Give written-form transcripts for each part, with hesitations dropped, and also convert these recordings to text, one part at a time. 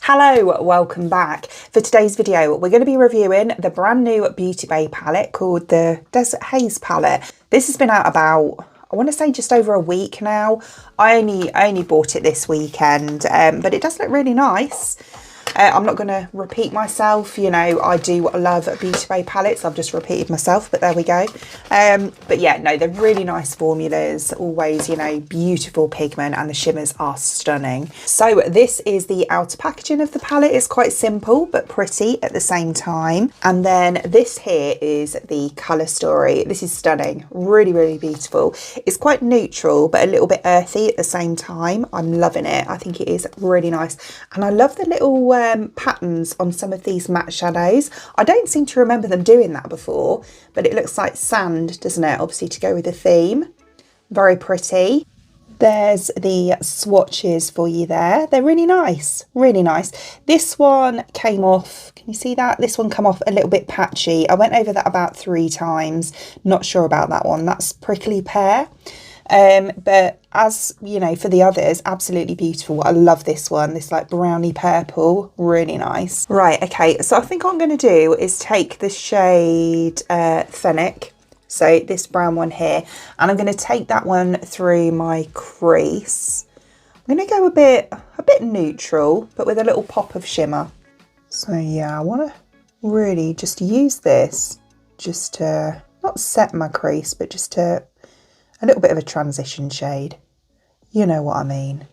Hello, welcome back. For today's video, we're going to be reviewing the brand new Beauty Bay palette called the Desert Haze Palette. This has been out about, I want to say just over a week now. I only bought it this weekend, but it does look really nice. I'm not going to repeat myself, you know, I do love Beauty Bay palettes. I've just repeated myself, but there we go. But yeah, no, they're really nice formulas, always, you know, beautiful pigment, and the shimmers are stunning. So this is the outer packaging of the palette. It's quite simple, but pretty at the same time. And then this here is the colour story. This is stunning, really, really beautiful. It's quite neutral, but a little bit earthy at the same time. I'm loving it. I think it is really nice. And I love the little patterns on some of these matte shadows. I don't seem to remember them doing that before, but it looks like sand, doesn't it? Obviously to go with the theme. Very pretty. There's the swatches for you there. They're really nice, really nice. This one came off, can you see that? This one come off a little bit patchy. I went over that about 3 times. Not sure about that one. That's Prickly Pear. But as you know, for the others, absolutely beautiful. I love this one, this like brownie purple, really nice. Right, okay, so I think what I'm going to do is take the shade Fennec, so this brown one here, and I'm going to take that one through my crease. I'm going to go a bit neutral, but with a little pop of shimmer. So yeah, I want to really just use this just to not set my crease, but just to a little bit of a transition shade. You know what I mean.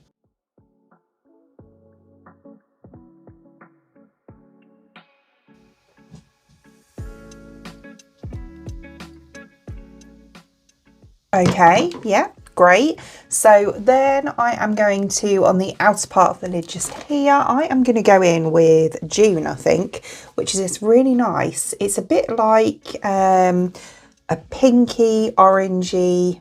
Okay, yeah, great. So then I am going to, on the outer part of the lid just here, I am going to go in with June, I think, which is this really nice. It's a bit like a pinky, orangey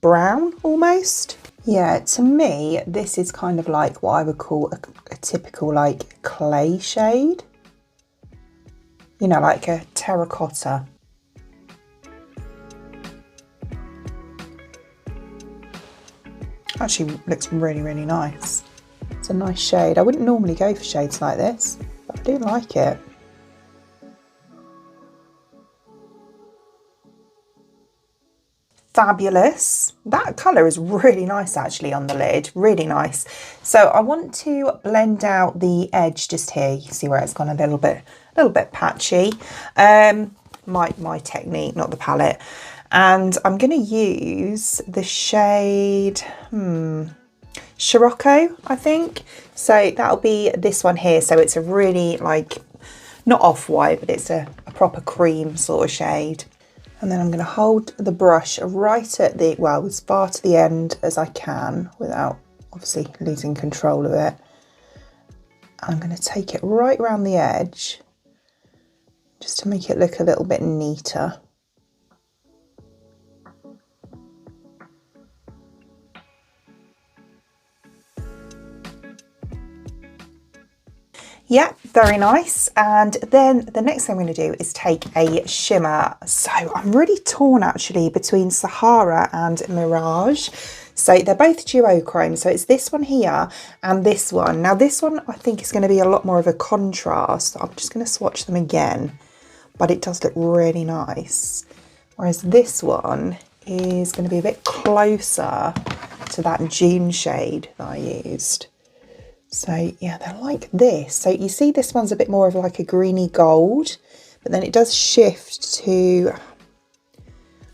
brown almost. Yeah, to me this is kind of like what I would call a typical like clay shade, you know, like a terracotta. Actually looks really, really nice. It's a nice shade. I wouldn't normally go for shades like this, but I do like it. Fabulous. That colour is really nice actually on the lid, really nice. So I want to blend out the edge just here. You see where it's gone a little bit patchy. My technique, not the palette. And I'm going to use the shade Scirocco, I think. So that'll be this one here. So it's a really like, not off-white, but it's a proper cream sort of shade. And then I'm going to hold the brush right at the, well, as far to the end as I can without obviously losing control of it. I'm going to take it right around the edge just to make it look a little bit neater. Yeah, very nice. And then the next thing I'm going to do is take a shimmer. So I'm really torn actually between Sahara and Mirage. So they're both duochrome. So it's this one here and this one. Now this one I think is going to be a lot more of a contrast. I'm just going to swatch them again, but it does look really nice. Whereas this one is going to be a bit closer to that June shade that I used. So yeah, they're like this. So you see this one's a bit more of like a greeny gold, but then it does shift to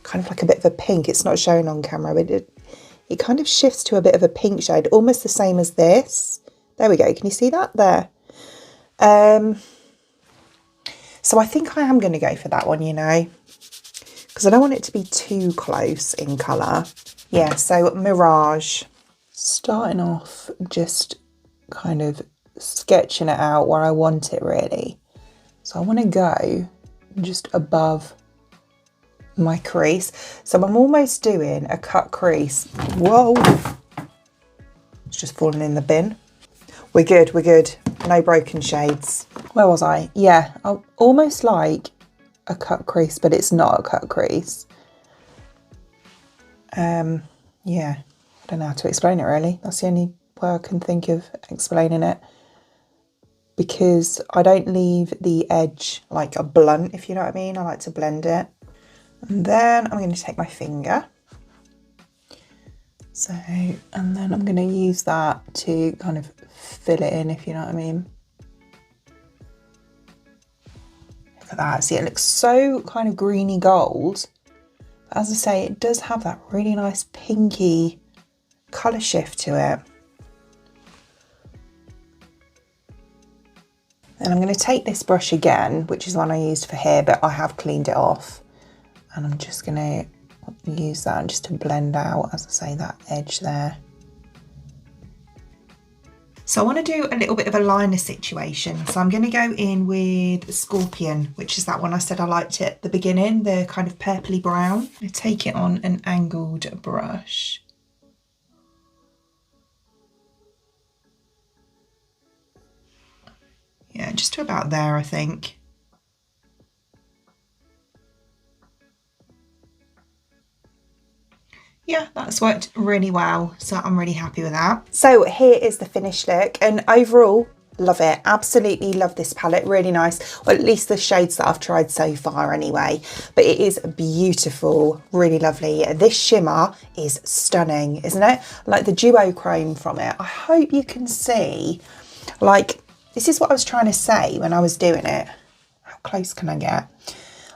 kind of like a bit of a pink. It's not shown on camera, but it kind of shifts to a bit of a pink shade, almost the same as this. There we go. Can you see that there? So I think I am going to go for that one, you know, because I don't want it to be too close in colour. Yeah, so Mirage. Starting off just kind of sketching it out where I want it really. So I want to go just above my crease. So I'm almost doing a cut crease. Whoa, it's just fallen in the bin. We're good, we're good. No broken shades. Where was I? Yeah, almost like a cut crease, but it's not a cut crease. Yeah, I don't know how to explain it really. That's the only way I can think of explaining it. because I don't leave the edge like a blunt, if you know what I mean. I like to blend it. And then I'm going to take my finger. So, and then I'm going to use that to kind of fill it in, if you know what I mean. Look at that. See, it looks so kind of greeny gold. But as I say, it does have that really nice pinky colour shift to it. And I'm going to take this brush again, which is one I used for here, but I have cleaned it off. And I'm just going to use that just to blend out, as I say, that edge there. So I want to do a little bit of a liner situation. So I'm going to go in with Scorpion, which is that one I said I liked at the beginning, the kind of purpley brown. I'm going to take it on an angled brush. Yeah, just to about there, I think. Yeah, that's worked really well, so I'm really happy with that. So here is the finished look, and overall, love it. Absolutely love this palette, really nice. Or at least the shades that I've tried so far anyway. But it is beautiful, really lovely. This shimmer is stunning, isn't it? Like the duochrome from it. I hope you can see, like, this is what I was trying to say when I was doing it. How close can I get?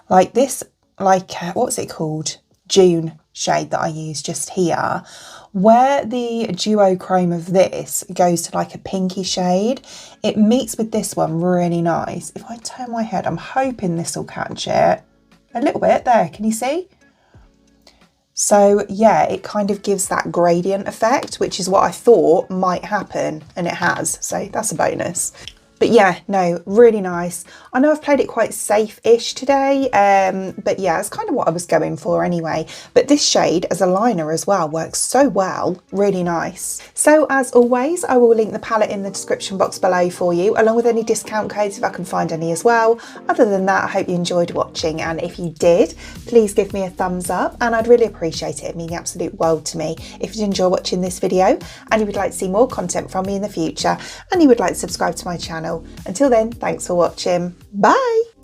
Like this, like, what's it called? June shade that I use just here, where the duochrome of this goes to like a pinky shade, it meets with this one really nice. If I turn my head, I'm hoping this will catch it a little bit there. Can you see? So yeah, it kind of gives that gradient effect, which is what I thought might happen, and it has. So that's a bonus. But yeah, no, really nice. I know I've played it quite safe-ish today, but yeah, it's kind of what I was going for anyway. But this shade as a liner as well works so well, really nice. So as always, I will link the palette in the description box below for you, along with any discount codes if I can find any as well. Other than that, I hope you enjoyed watching, and if you did, please give me a thumbs up, and I'd really appreciate it. It means the absolute world to me. If you enjoy watching this video, and you would like to see more content from me in the future, and you would like to subscribe to my channel. Until then, thanks for watching. Bye!